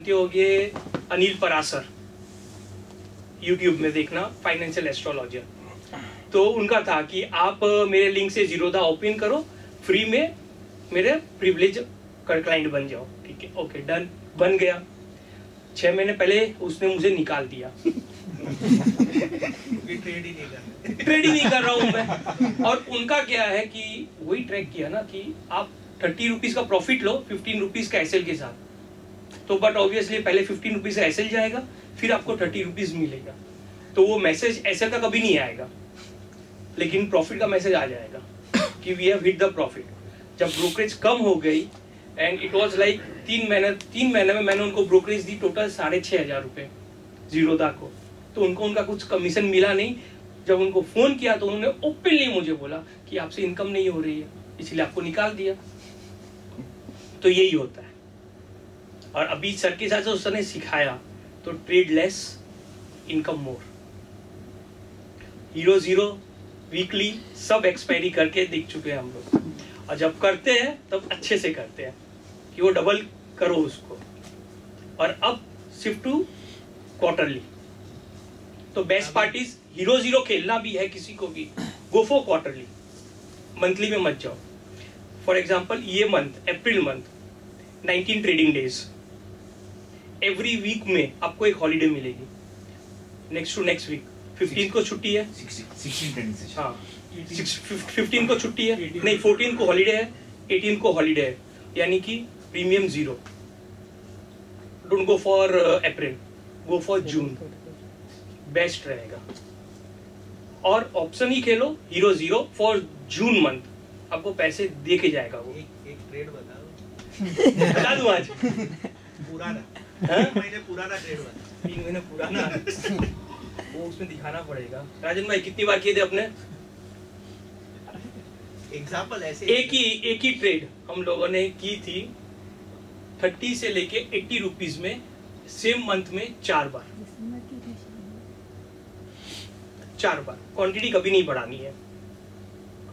हो गए अनिल परासर, यूट्यूब में देखना, फाइनेंशियल एस्ट्रोलॉजर। तो उनका था कि आप मेरे लिंक से जीरोधा ओपन करो, फ्री में मेरे प्रिविलेज क्लाइंट बन जाओ। ठीक है, ओके डन, बन गया। 6 महीने पहले उसने मुझे निकाल दिया। ट्रेड ही नहीं कर रहा हूं मैं। और उनका क्या है कि वही ट्रैक किया ना कि आप 30 रुपीज का प्रॉफिट लो 15 रुपीज का एसएल के साथ। तो बट ऑब्वियसली पहले 15 रुपीज का एसएल जाएगा, फिर आपको 30 रुपीज मिलेगा। तो वो मैसेज एसएल का कभी नहीं आएगा, लेकिन प्रॉफिट का मैसेज आ जाएगा कि we have hit the profit. जब ब्रोकरेज कम हो गई एंड इट वाज लाइक 3 महीने में मैंने उनको ब्रोकरेज दी टोटल 6,500 रुपए जीरोधा को। तो उनका कुछ कमीशन मिला नहीं। जब उनको फोन किया तो उन्होंने ओपनली मुझे बोला कि आपसे इनकम नहीं हो रही है, इसलिए आपको निकाल दिया। तो यही होता है। और अभी सर के साथ उसने सिखाया तो ट्रेड लेस, इनकम मोर। हीरो जीरो वीकली सब एक्सपायरी करके दिख चुके हैं हम लोग। और जब करते हैं तब अच्छे से करते हैं कि वो डबल करो उसको। और अब शिफ्ट टू क्वार्टरली। तो बेस्ट पार्टीज हीरो जीरो खेलना भी है किसी को भी, गो फॉर क्वार्टरली, मंथली में मत जाओ। फॉर एग्जाम्पल ये month April month 19 trading days, every week में आपको एक हॉलीडे मिलेगी। नेक्स्ट टू नेक्स्ट वीक 15 को छुट्टी है, 16 15 को छुट्टी है, नहीं 14 को हॉलीडे है, 18 को हॉलीडे है, यानी कि premium 0। Don't go for April, go for June, best रहेगा। और option he Khelo hero zero for June month, आपको पैसे दे के जाएगा वो। एक ट्रेड बता दूं आज पुराना 3 महीने पुराना ट्रेड बता। 3 महीने पुराना वो उसमें दिखाना पड़ेगा। राजन भाई कितनी बार किए थे अपने एग्जांपल ऐसे? एक ही ट्रेड हम लोगों ने की थी 30 से लेके 80 रुपीज में, सेम मंथ में 4 बार। क्वांटिटी कभी नहीं बढ़ानी है।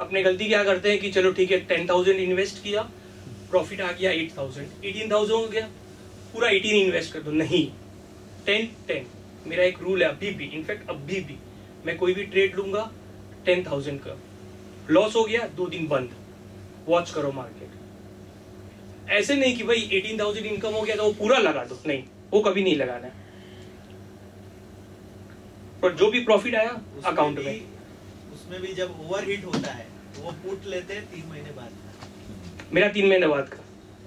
अपने गलती क्या करते हैं कि चलो ठीक है 10,000 इन्वेस्ट किया, प्रॉफिट आ गया 8,000, 18,000 हो गया, पूरा 18 इन्वेस्ट कर दो। नहीं, 10 मेरा एक रूल है अभी भी, इनफैक्ट अभी भी मैं कोई भी ट्रेड लूंगा 10,000 का, लॉस हो गया 2 दिन बंद, वॉच करो मार्केट। ऐसे नहीं कि भाई 18,000 इनकम हो गया तो वो पूरा लगा दो, नहीं, वो कभी नहीं लगाना है। पर जो भी प्रॉफिट आया अकाउंट में, उसमें भी जब ओवरहीट होता है तो वो पुट लेते हैं 3 महीने बाद। मेरा 3 महीने बाद का।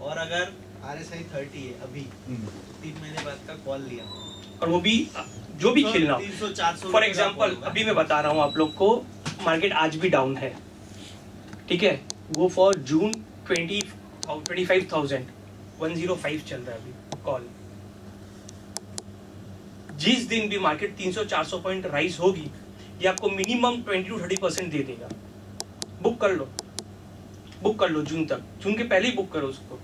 और अगर RSI 30 है अभी, 3 महीने बाद का कॉल लिया, और वो भी जो भी खेलना। 300-400 फॉर एग्जाम्पल अभी मैं बता रहा हूँ आप लोग को, मार्केट आज भी डाउन है, ठीक है, गो फॉर जून 25,000, 105 चल रहा है अभी कॉल। जिस दिन भी मार्केट 300-400 पॉइंट राइज होगी, ये आपको मिनिमम 20-30% दे देगा। बुक कर लो जून तक, जून के पहले ही बुक करो उसको,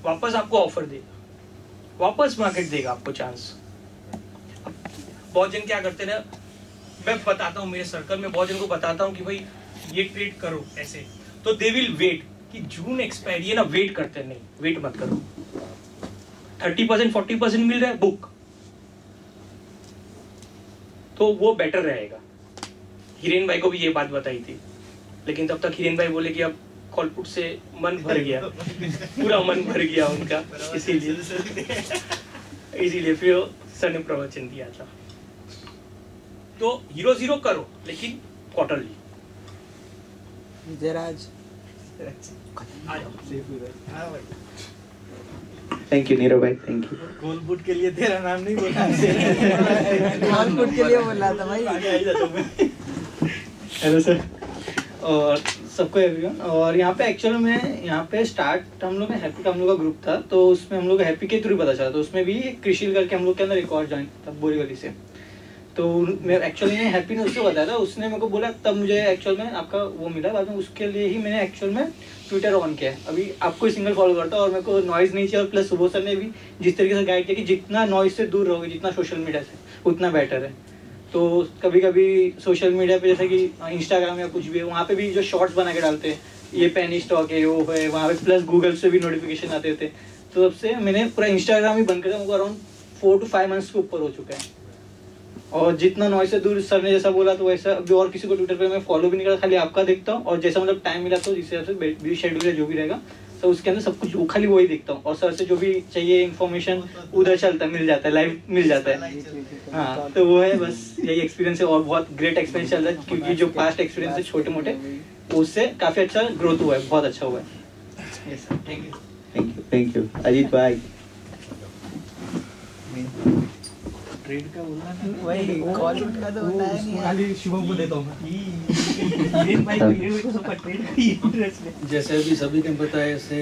वापस आपको ऑफर देगा, वापस मार्केट देगा आपको चांस। बहुत जन क्या करते हैं, मैं बताता हूँ मेरे सर्कल में बहुत जन को बताता हूँ कि भाई ये ट्रेड करो ऐसे, तो दे विल वेट कि जून एक्सपायरी है ना, वेट करते नहीं, वेट मत करो। 30% 40% मिल रहा है, बुक, तो वो बेटर रहेगा। हिरेन भाई को भी ये बात बताई थी, लेकिन तब तक हिरेन भाई बोले कि अब कॉलपुट से मन भर गया, पूरा मन भर गया उनका, इसीलिए फिर सर ने प्रवचन दिया था। तो हीरो जीरो करो, लेकिन क्वार्टरली। थैंक यू नीरव भाई, थैंक यू। गोलबुट के लिए तेरा नाम नहीं बोला, गोलबुट के लिए बोला था भाई। हेलो सर और सबको एवरीवन। और यहाँ पे एक्चुअल में यहाँ पे स्टार्ट हम लोग हैप्पी का हम लोग का ग्रुप था, तो उसमें हम लोग हैप्पी के थ्रू पता चला, तो उसमें भी कृषिल करके हम लोग के अंदर एक और ज्वाइन था बोरीवली से। तो मैं एक्चुअली हैप्पी ने उससे बताया था, उसने मेरे को बोला, तब मुझे एक्चुअल में आपका वो मिला, बाद में उसके लिए ही मैंने एक्चुअल में ट्विटर ऑन किया है। अभी आपको ही सिंगल फॉलो करता, और मेरे को नॉइज़ नहीं चाहिए। और प्लस सुबह सर ने भी जिस तरीके से गाइड किया कि जितना नॉइज़ से दूर रहोगे, जितना सोशल मीडिया से, उतना बेटर है। तो कभी कभी सोशल मीडिया पे जैसे कि इंस्टाग्राम या कुछ भी है, वहाँ पे भी जो शॉर्ट्स बना के डालते हैं, ये पेनी स्टॉक है, वो है, वहाँ पे प्लस गूगल से भी नोटिफिकेशन आते थे। तो तब से मैंने पूरा इंस्टाग्राम ही बंद कर दिया। मुझको अराउंड 4 to 5 मंथ्स के ऊपर हो चुका है। और जितना नॉइस से दूर, सर ने जैसा बोला तो वैसा अभी और किसी को ट्विटर पे मैं फॉलो भी नहीं करता, खाली आपका देखता हूँ। और जैसा मतलब टाइम मिला तो जिस हिसाब से बिजी शेड्यूल है जो भी रहेगा तो उसके अंदर सब कुछ खाली वही देखता हूँ। और सर से जो भी चाहिए इन्फॉर्मेशन उधर चलता है, मिल जाता है, लाइव मिल जाता है। हाँ, तो वो है, बस यही एक्सपीरियंस है। और बहुत ग्रेट एक्सपीरियंस चल रहा है क्योंकि जो पास्ट एक्सपीरियंस है छोटे मोटे, उससे काफ़ी अच्छा ग्रोथ हुआ है, बहुत अच्छा हुआ है। Yes, thank you. Thank you Ajit भाई। ट्रेड का बोलना था वही कॉल का तो बताया नहीं यार। खाली शुभम को देता हूँ हिरेन भाई को, हिरेन भाई को सब ट्रेड की इंटरेस्ट है। जैसे अभी सभी ने बताया, ऐसे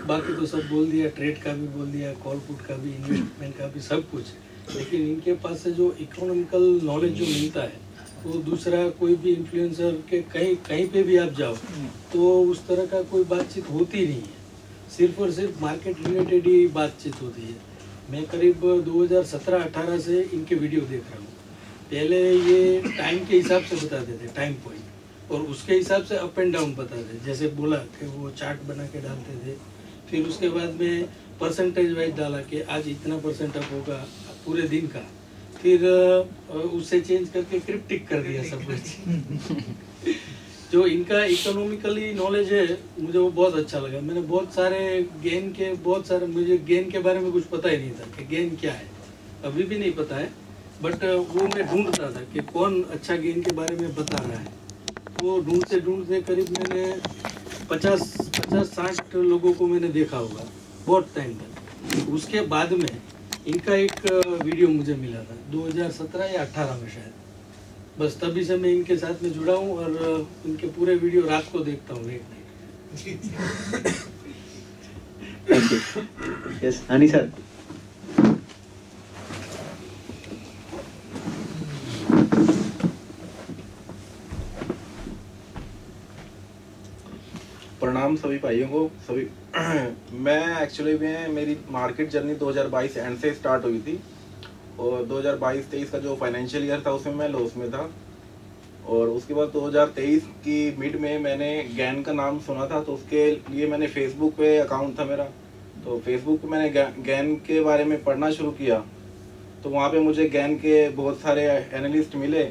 बाकी तो सब बोल दिया, ट्रेड का भी बोल दिया, कॉल पुट का भी, इन्वेस्टमेंट का भी, सब कुछ। लेकिन इनके पास से जो इकोनॉमिकल नॉलेज जो मिलता है वो दूसरा कोई भी इन्फ्लुएंसर के कहीं पे भी आप जाओ तो उस तरह का कोई बातचीत होती नहीं है। सिर्फ और सिर्फ मार्केट रिलेटेड ही बातचीत होती है। मैं करीब 2017-18 से इनके वीडियो देख रहा हूँ। पहले ये टाइम के हिसाब से बताते थे, टाइम पॉइंट, और उसके हिसाब से अप एंड डाउन बताते, जैसे बोला कि वो चार्ट बना के डालते थे। फिर उसके बाद में परसेंटेज वाइज डाला कि आज इतना परसेंट अप होगा पूरे दिन का। फिर उससे चेंज करके क्रिप्टिक कर दिया सब कुछ। जो इनका इकोनॉमिकली नॉलेज है मुझे वो बहुत अच्छा लगा। मैंने बहुत सारे मुझे गेन के बारे में कुछ पता ही नहीं था कि गेन क्या है, अभी भी नहीं पता है। बट वो मैं ढूंढता था कि कौन अच्छा गेन के बारे में बता रहा है। वो ढूंढते करीब मैंने 50-60 लोगों को मैंने देखा होगा बहुत टाइम तक। उसके बाद में इनका एक वीडियो मुझे मिला था 2017 या 18 में शायद। बस तभी से मैं इनके साथ में जुड़ा हूँ और इनके पूरे वीडियो रात को देखता हूँ late night. Yes honey sir. प्रणाम सभी भाइयों को। सभी मैं एक्चुअली में मेरी मार्केट जर्नी 2022 एंड से स्टार्ट हुई थी और 2022-23 का जो फाइनेंशियल ईयर था उसमें मैं लॉस में था। और उसके बाद 2023 की मिड में मैंने गैन का नाम सुना था, तो उसके लिए मैंने फेसबुक पे अकाउंट था मेरा, तो फेसबुक पे मैंने गैन के बारे में पढ़ना शुरू किया। तो वहाँ पे मुझे गैन के बहुत सारे एनालिस्ट मिले।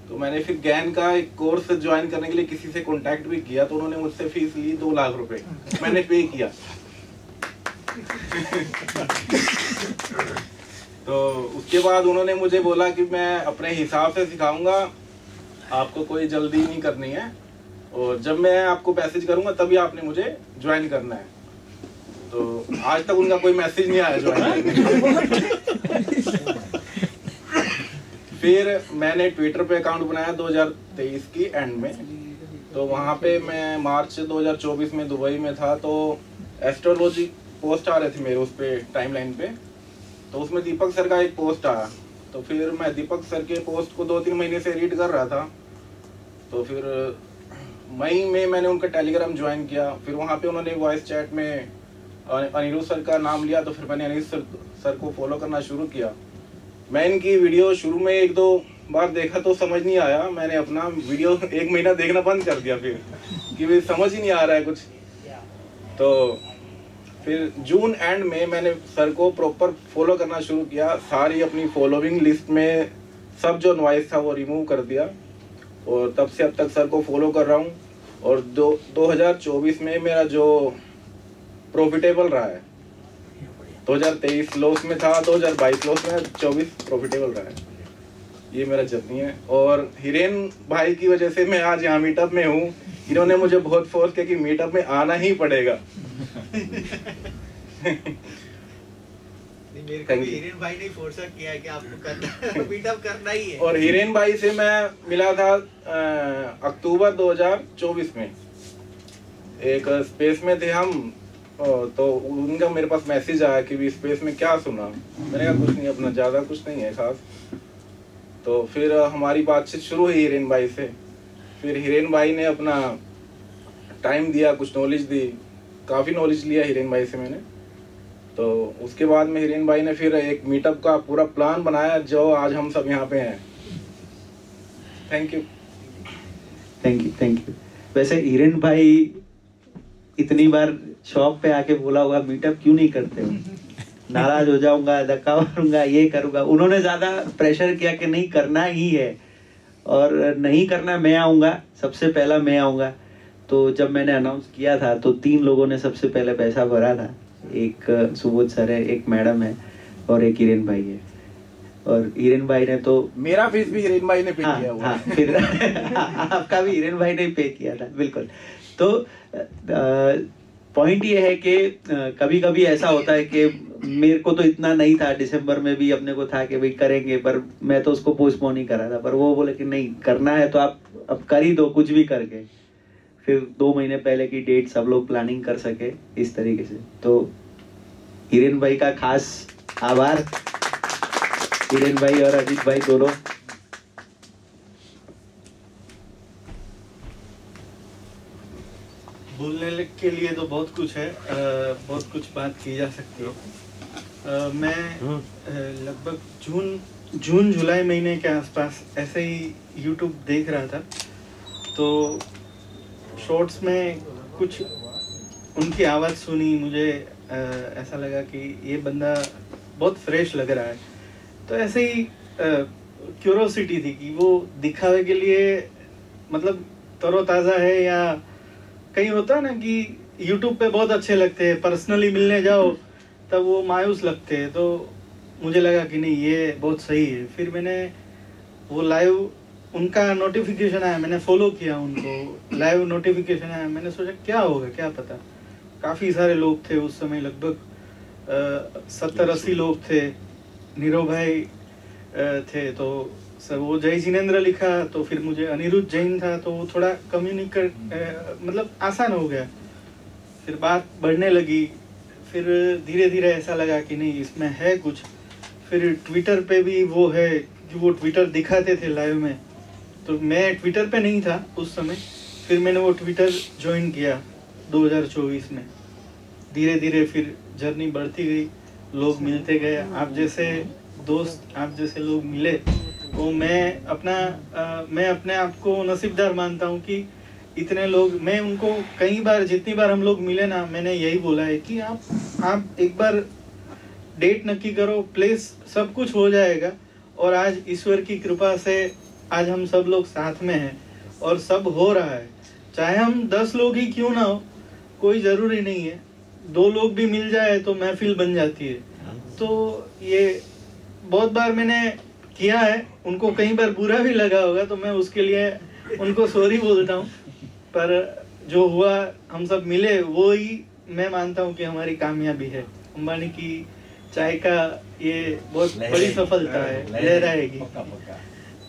तो मैंने फिर गैन का एक कोर्स ज्वाइन करने के लिए किसी से कांटेक्ट भी किया, तो उन्होंने मुझसे फीस ली 2 लाख रुपए, मैंने पे किया। तो उसके बाद उन्होंने मुझे बोला कि मैं अपने हिसाब से सिखाऊंगा, आपको कोई जल्दी नहीं करनी है, और जब मैं आपको मैसेज करूंगा तभी आपने मुझे ज्वाइन करना है। तो आज तक उनका कोई मैसेज नहीं आया ज्वाइन करने। फिर मैंने ट्विटर पे अकाउंट बनाया 2023 की एंड में। तो वहाँ पे मैं मार्च 2024 में दुबई में था, तो एस्ट्रोलॉजी पोस्ट आ रहे थे मेरे उस पे टाइमलाइन पे। तो उसमें दीपक सर का एक पोस्ट आया, तो फिर मैं दीपक सर के पोस्ट को 2-3 महीने से रीड कर रहा था। तो फिर मई में मैंने उनका टेलीग्राम ज्वाइन किया। फिर वहाँ पे उन्होंने वॉइस चैट में अनिरुद्ध सर का नाम लिया, तो फिर मैंने अनिरुद्ध सर को फॉलो करना शुरू किया। मैं इनकी वीडियो शुरू में 1-2 बार देखा तो समझ नहीं आया, मैंने अपना वीडियो 1 महीना देखना बंद कर दिया फिर कि समझ ही नहीं आ रहा है कुछ। तो फिर जून एंड में मैंने सर को प्रॉपर फॉलो करना शुरू किया। सारी अपनी फॉलोइंग लिस्ट में सब जो नॉइस था वो रिमूव कर दिया, और तब से अब तक सर को फॉलो कर रहा हूँ। और 2024 में मेरा जो प्रॉफिटेबल रहा है, 2023 लॉस में था, 2022 लॉस में, 24 प्रॉफिटेबल रहा है। ये मेरा जर्नी है। और हिरेन भाई की वजह से मैं आज यहाँ मीटअप में हूँ। इन्होंने मुझे बहुत फोर्स किया कि मीटअप में आना ही पड़ेगा। मेरे को भी हिरेन भाई ने फोर्स किया है कि आपको करना मीटअप करना ही है। और हिरेन भाई से मैं मिला था अक्टूबर 2024 में, एक स्पेस में थे हम। तो उनका मेरे पास मैसेज आया कि भी स्पेस में क्या सुना। मैंने कहा कुछ नहीं, अपना ज़्यादा कुछ नहीं है खास। तो फिर हमारी बातचीत शुरू हुई हिरेन भाई से। फिर हिरेन भाई ने अपना टाइम दिया, कुछ नॉलेज दी, काफ़ी नॉलेज लिया हिरेन भाई से मैंने। तो उसके बाद में हिरेन भाई ने फिर एक मीटअप का पूरा प्लान बनाया, जो आज हम सब यहाँ पे हैं। Thank you. Thank you. वैसे हिरेन भाई इतनी बार शॉप पे आके बोला होगा मीटअप क्यों नहीं करते हो, नाराज हो जाऊंगा, धक्का मारूंगा, ये करूंगा। उन्होंने ज्यादा प्रेशर किया कि नहीं करना ही है, और नहीं करना मैं आऊंगा, सबसे पहला मैं आऊंगा। तो जब मैंने अनाउंस किया था तो 3 लोगों ने सबसे पहले पैसा भरा था, एक सुबोध सर है, एक मैडम है और एक हिरेन भाई है। और हिरेन भाई ने तो मेरा फीस भी हिरेन भाई ने पे किया हुआ है। फिर आपका भी हिरेन भाई ने पे किया था, बिल्कुल। तो पॉइंट ये है कि कभी कभी ऐसा होता है कि मेरे को तो इतना नहीं था, दिसंबर में भी अपने को था कि भाई करेंगे, पर मैं तो उसको पोस्टपोन ही करा था। पर वो बोले कि नहीं करना है तो आप अब कर ही दो कुछ भी करके। फिर 2 महीने पहले की डेट सब लोग प्लानिंग कर सके इस तरीके से। तो हिरेन भाई का खास आभार, हिरेन भाई और अजीत भाई दोनों। बोलने के लिए तो बहुत कुछ है, बहुत कुछ बात की जा सकती है। मैं लगभग जून जुलाई महीने के आसपास ऐसे ही YouTube देख रहा था, तो शॉर्ट्स में कुछ उनकी आवाज़ सुनी, मुझे ऐसा लगा कि ये बंदा बहुत फ्रेश लग रहा है। तो ऐसे ही क्यूरोसिटी थी कि वो दिखावे के लिए मतलब तरोताज़ा है, या कहीं होता है ना कि YouTube पे बहुत अच्छे लगते हैं, पर्सनली मिलने जाओ तब वो मायूस लगते हैं। तो मुझे लगा कि नहीं ये बहुत सही है। फिर मैंने वो लाइव उनका नोटिफिकेशन आया, मैंने फॉलो किया उनको, लाइव नोटिफिकेशन आया, मैंने सोचा क्या होगा क्या पता। काफ़ी सारे लोग थे उस समय, लगभग 70-80 लोग थे। नीरव भाई थे, तो सर वो जय जिनेंद्र लिखा, तो फिर मुझे अनिरुद्ध जैन था, तो वो थोड़ा कम्युनिकेट मतलब आसान हो गया। फिर बात बढ़ने लगी, फिर धीरे धीरे ऐसा लगा कि नहीं इसमें है कुछ। फिर ट्विटर पे भी वो है कि वो ट्विटर दिखाते थे लाइव में, तो मैं ट्विटर पे नहीं था उस समय। फिर मैंने वो ट्विटर ज्वाइन किया 2024 में। धीरे धीरे फिर जर्नी बढ़ती गई, लोग मिलते गए, आप जैसे दोस्त, आप जैसे लोग मिले। तो मैं अपने आप को नसीबदार मानता हूँ कि इतने लोग, मैं उनको कई बार, जितनी बार हम लोग मिले ना, मैंने यही बोला है कि आप एक बार डेट नक्की करो, प्लेस सब कुछ हो जाएगा। और आज ईश्वर की कृपा से आज हम सब लोग साथ में हैं और सब हो रहा है। चाहे हम 10 लोग ही क्यों ना हो, कोई ज़रूरी नहीं है, 2 लोग भी मिल जाए तो महफिल बन जाती है। तो ये बहुत बार मैंने किया है, उनको कई बार बुरा भी लगा होगा, तो मैं उसके लिए उनको सॉरी बोलता हूँ। पर जो हुआ, हम सब मिले, वो ही मैं मानता हूँ कि हमारी कामयाबी है। अंबानी की चाय का ये बहुत बड़ी सफलता है, लहराएगी।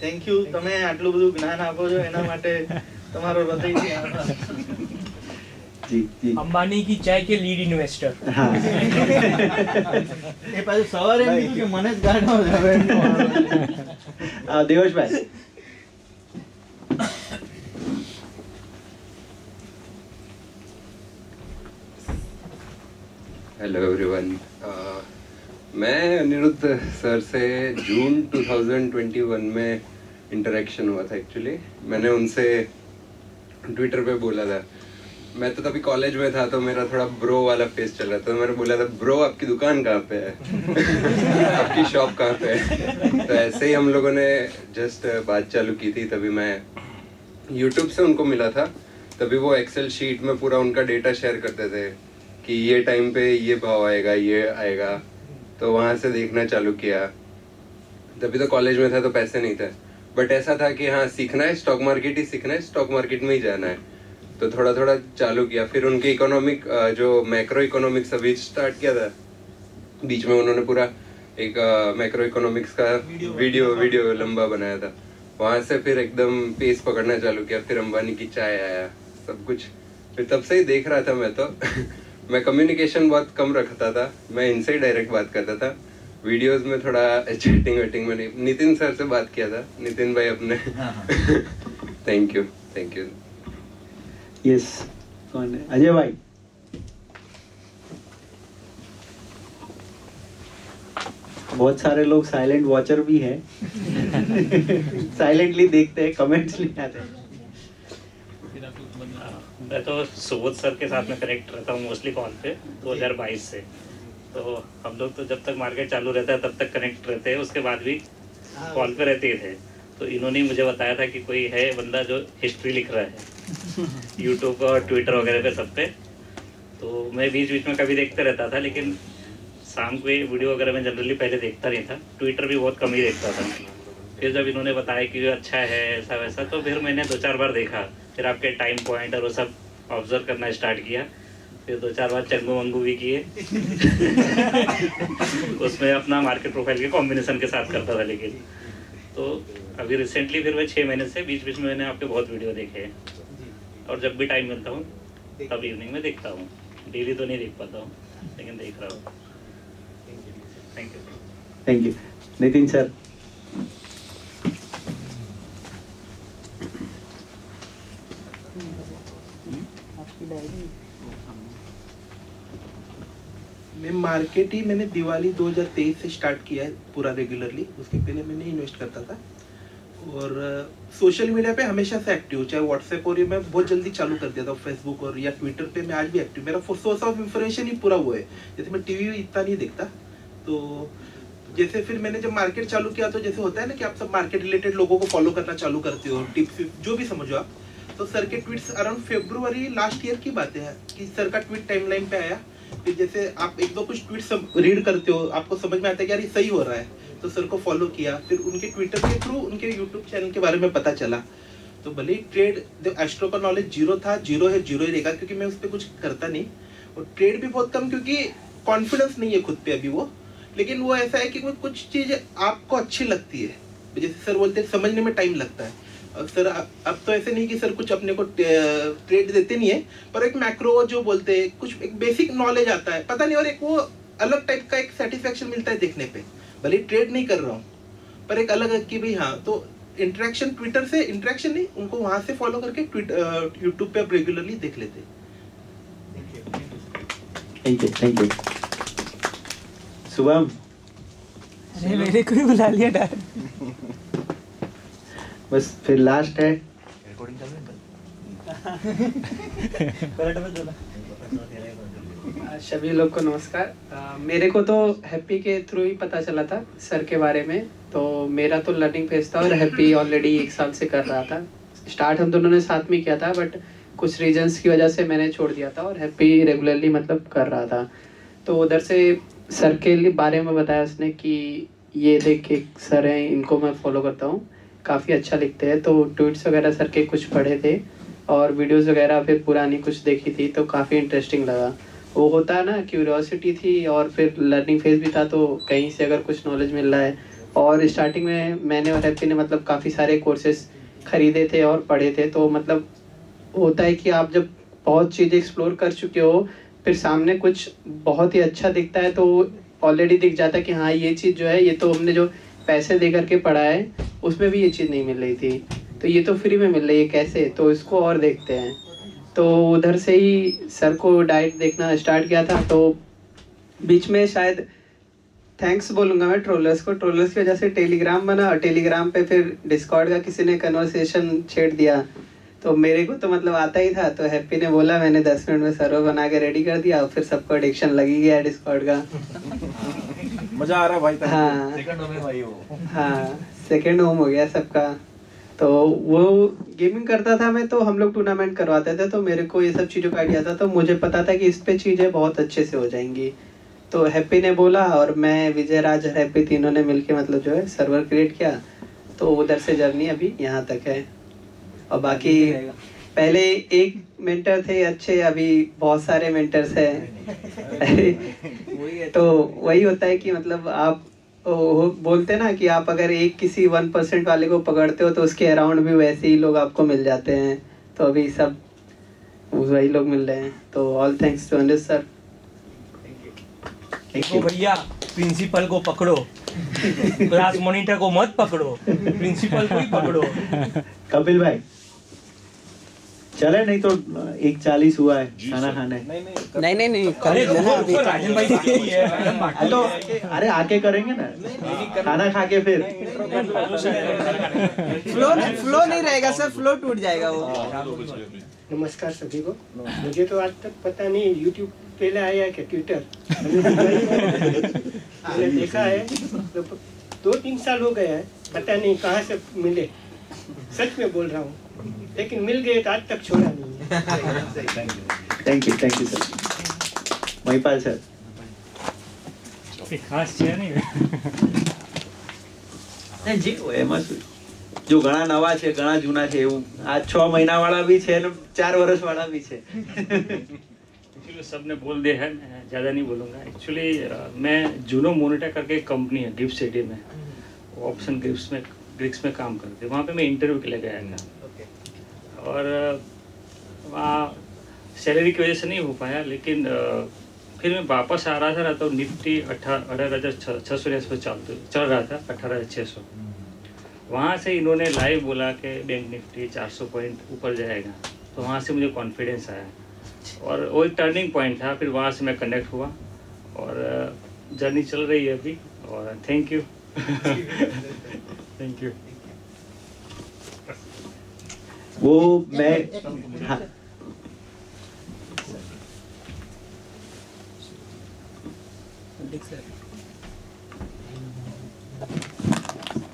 थैंक यू, તમે આટલું બધું જ્ઞાન આપો છો એના માટે તમારો હૃદયથી આભાર। जी जी अंबानी की चाय के लीड इन्वेस्टर। हाँ એ પાછું સવારે એમ કીધું કે મને જ ગાડો હવે देवेश भाई। हेलो एवरीवन, मैं अनिरुद्ध सर से जून 2021 में इंटरेक्शन हुआ था। एक्चुअली मैंने उनसे ट्विटर पे बोला था, मैं तो तभी कॉलेज में था, तो मेरा थोड़ा ब्रो वाला फेस चल रहा था। तो मैंने बोला था, ब्रो आपकी दुकान कहाँ पे है आपकी शॉप कहाँ पे है। तो ऐसे ही हम लोगों ने जस्ट बात चालू की थी। तभी मैं यूट्यूब से उनको मिला था, तभी वो एक्सेल शीट में पूरा उनका डेटा शेयर करते थे कि ये टाइम पे ये भाव आएगा, ये आएगा। तो वहाँ से देखना चालू किया। तभी तो कॉलेज में था तो पैसे नहीं थे, बट ऐसा था कि हाँ सीखना है, स्टॉक मार्केट ही सीखना है, स्टॉक मार्केट में ही जाना है। तो थोड़ा थोड़ा चालू किया। फिर उनके इकोनॉमिक जो मैक्रो इकोनॉमिक्स अभी स्टार्ट किया था, बीच में उन्होंने पूरा एक मैक्रो इकोनॉमिक्स का वीडियो लंबा बनाया था। वहाँ से फिर एकदम पेस पकड़ना चालू किया। फिर अंबानी की चाय आया, सब कुछ। फिर तब से ही देख रहा था मैं तो मैं कम्युनिकेशन बहुत कम रखता था, मैं इनसे ही डायरेक्ट बात करता था। वीडियोस में थोड़ा चैटिंग वेटिंग में नहीं। नितिन सर से बात किया था, नितिन भाई अपने। Thank you. यस, कौन है? अजय भाई। बहुत सारे लोग साइलेंट वॉचर भी हैं साइलेंटली देखते हैं, कमेंट्स नहीं आते। मैं तो सुबोध सर के साथ में कनेक्ट रहता हूँ मोस्टली कॉल पे 2022 से। तो हम लोग तो जब तक मार्केट चालू रहता है तब तक कनेक्ट रहते हैं, उसके बाद भी कॉल पे रहते थे। तो इन्होंने मुझे बताया था कि कोई है बंदा जो हिस्ट्री लिख रहा है यूट्यूब और ट्विटर वगैरह पे सब पे। तो मैं बीच बीच में कभी देखते रहता था, लेकिन शाम को वीडियो वगैरह में जनरली पहले देखता नहीं था, ट्विटर भी बहुत कम ही देखता था। फिर जब इन्होंने बताया कि अच्छा है ऐसा वैसा, तो फिर मैंने 2-4 बार देखा, फिर आपके टाइम पॉइंट और वो सब ऑब्जर्व करना स्टार्ट किया। फिर 2-4 बार चंगू वंगू भी किए उसमें अपना मार्केट प्रोफाइल के कॉम्बिनेशन के साथ करता था। लेकिन तो अभी रिसेंटली फिर मैं 6 महीने से बीच बीच में मैंने आपके बहुत वीडियो देखे हैं, और जब भी टाइम मिलता हूँ तब इवनिंग में देखता हूँ। डेली तो नहीं देख पाता हूँ, लेकिन देख रहा हूँ। Thank you. नितिन सर। मैं मार्केट ही मैंने दिवाली 2023 से स्टार्ट किया है पूरा रेगुलरली। उसके पहले मैंने इन्वेस्ट करता था, और सोशल मीडिया पे हमेशा से एक्टिव, चाहे व्हाट्सएप और ये मैं बहुत जल्दी चालू कर दिया था, फेसबुक और या ट्विटर पे मैं आज भी एक्टिव। मेरा सोर्स ऑफ इंफॉर्मेशन ही पूरा वो है। जैसे मैं टीवी इतना नहीं देखता, तो जैसे फिर मैंने जब मार्केट चालू किया तो जैसे होता है ना कि आप सब मार्केट रिलेटेड लोगों को फॉलो करना चालू करते हो, टिप्स जो भी समझो आप। तो सर के ट्वीट्स अराउंड फरवरी लास्ट ईयर की बातें हैं कि सर का ट्वीट टाइमलाइन पे आया। फिर जैसे आप एक दो कुछ ट्वीट्स रीड करते हो, आपको समझ में आता है कि यार ये सही हो रहा है, तो सर को फॉलो किया। फिर उनके ट्विटर के थ्रू उनके यूट्यूब चैनल के बारे में पता चला। तो भले ही ट्रेड एस्ट्रो का नॉलेज जीरो था, जीरो है, जीरो ही रहेगा, क्योंकि मैं उस पर कुछ करता नहीं, और ट्रेड भी बहुत कम, क्योंकि कॉन्फिडेंस नहीं है खुद पे अभी वो। लेकिन वो ऐसा है कि कुछ चीज़ आपको अच्छी लगती है, जैसे सर बोलते हैं समझने में टाइम लगता है। और सर अब तो ऐसे नहीं कि सर कुछ अपने को ट्रेड देते नहीं है, पर एक मैक्रो जो बोलते हैं कुछ एक बेसिक नॉलेज आता है, पता नहीं, और एक वो अलग टाइप का एक सेटिस्फेक्शन मिलता है देखने पे। भले ट्रेड नहीं कर रहा हूँ, पर एक अलग है कि भाई हाँ, तो इंटरेक्शन ट्विटर से इंटरेक्शन नहीं, उनको वहां से फॉलो करके यूट्यूब पे आप रेगुलरली देख लेते हैं। Thank you. शुभम। अरे मेरे को ही बुला लिया डायरेक्ट। बस फिर लास्ट है। रिकॉर्डिंग चल रही है। सभी लोग को नमस्कार। मेरे को तो हैप्पी के थ्रू ही पता चला था सर के बारे में। तो मेरा तो लर्निंग फेज था, और हैप्पी ऑलरेडी 1 साल से कर रहा था। स्टार्ट हम दोनों ने साथ में किया था, बट कुछ रीजंस की वजह से मैंने छोड़ दिया था, और हैप्पी रेगुलरली मतलब कर रहा था। तो उधर से सर के बारे में बताया उसने कि ये देख के सर हैं, इनको मैं फॉलो करता हूँ, काफ़ी अच्छा लिखते हैं। तो ट्वीट्स वगैरह सर के कुछ पढ़े थे, और वीडियोस वगैरह फिर पुरानी कुछ देखी थी, तो काफ़ी इंटरेस्टिंग लगा। वो होता है ना, क्यूरियोसिटी थी, और फिर लर्निंग फेज भी था, तो कहीं से अगर कुछ नॉलेज मिल रहा है। और स्टार्टिंग में मैंने और हैप्पी ने मतलब काफ़ी सारे कोर्सेज खरीदे थे और पढ़े थे। तो मतलब होता है कि आप जब बहुत चीज़ें एक्सप्लोर कर चुके हो, फिर सामने कुछ बहुत ही अच्छा दिखता है, तो ऑलरेडी दिख जाता है कि हाँ ये चीज़ जो है, ये तो हमने जो पैसे दे करके पढ़ा है उसमें भी ये चीज़ नहीं मिल रही थी, तो ये तो फ्री में मिल रही है, कैसे, तो इसको और देखते हैं। तो उधर से ही सर को डायरेक्ट देखना स्टार्ट किया था। तो बीच में शायद थैंक्स बोलूँगा मैं ट्रोलर्स को, ट्रोलर्स की वजह से टेलीग्राम बना, और टेलीग्राम पे फिर डिस्कॉर्ड का किसी ने कन्वर्सेशन छेड़ दिया, तो मेरे को तो मतलब आता ही था। तो हैप्पी ने बोला, मैंने 10 मिनट में सर्वर बना के रेडी कर दिया, और फिर सबको एडिक्शन लगी गया डिस्कॉर्ड का। मजा आ रहा भाई। हाँ सेकंड होम है भाई वो। हाँ सेकंड होम हो गया सबका। तो वो गेमिंग करता था मैं, तो हम लोग टूर्नामेंट करवाते थे, तो मेरे को ये सब चीज़ों का आइडिया था, तो मुझे पता था कि इस पे चीज़ें बहुत अच्छे से हो जाएंगी। तो हैप्पी ने बोला, और मैं विजय राज और हैप्पी तीनों ने मिलके मतलब जो है सर्वर क्रिएट किया। तो उधर से जर्नी अभी यहाँ तक है। और बाकी पहले एक मेंटर थे अच्छे, अभी बहुत सारे मेंटर्स हैं। तो वही होता है कि मतलब आप बोलते ना कि आप अगर एक किसी 1% वाले को पकड़ते हो, तो उसके अराउंड भी वैसे ही लोग आपको मिल जाते हैं। तो अभी सब वही लोग मिल रहे हैं। तो all thanks to Anil sir. देखो भैया, प्रिंसिपल को पकड़ो, क्लास मॉनिटर को मत पकड़ो, प्रिंसिपल को ही पकड़ो। कपिल भाई चले, नहीं तो 1:40 हुआ है खाना खाने। नहीं राजन भाई है तो अरे आके करेंगे ना खाना खा के फिर। फ्लो नहीं रहेगा सर, फ्लो टूट जाएगा वो। नमस्कार सभी को। मुझे तो आज तक पता नहीं यूट्यूब पहले आया कि ट्विटर। मैंने देखा है तो 2-3 साल हो गया है, पता नहीं कहाँ से मिले, सच में बोल रहा हूँ, लेकिन मिल गए तो आज तक छोड़ा नहीं है। Thank you sir. Mahipal sir खास છે નહીં જે એમાં શું જો ઘણા નવા છે ઘણા જૂના છે એવું આ 6 મહિના વાળા બી છે અને 4 વર્ષ वाला भी છે। एक्चुअली सबने बोल दिया है, मैं ज़्यादा नहीं बोलूँगा। एक्चुअली मैं जूनो मोनिटा करके एक कंपनी है गिफ्ट सिटी में, ऑप्शन ग्रिक्स में काम करते, वहाँ पे मैं इंटरव्यू के लिए गया था और वहाँ सैलरी की वजह से नहीं हो पाया, लेकिन फिर मैं वापस आ रहा था ना तो निफ्टी 18,600 के आसपास चल रहा था, 18,600। वहाँ से इन्होंने लाइव बोला कि बैंक निफ्टी 400 पॉइंट ऊपर जाएगा, तो वहाँ से मुझे कॉन्फिडेंस आया और वो एक टर्निंग पॉइंट था। फिर वहाँ से मैं कनेक्ट हुआ और जर्नी चल रही है अभी। और थैंक यू थैंक यू। वो मैं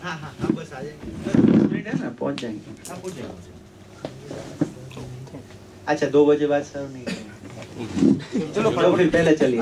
हाँ हाँ बस आ जाएंगे, पहुंच जाएंगे। अच्छा 2 बजे बाद सर नहीं चलो फिर पहले चलिए।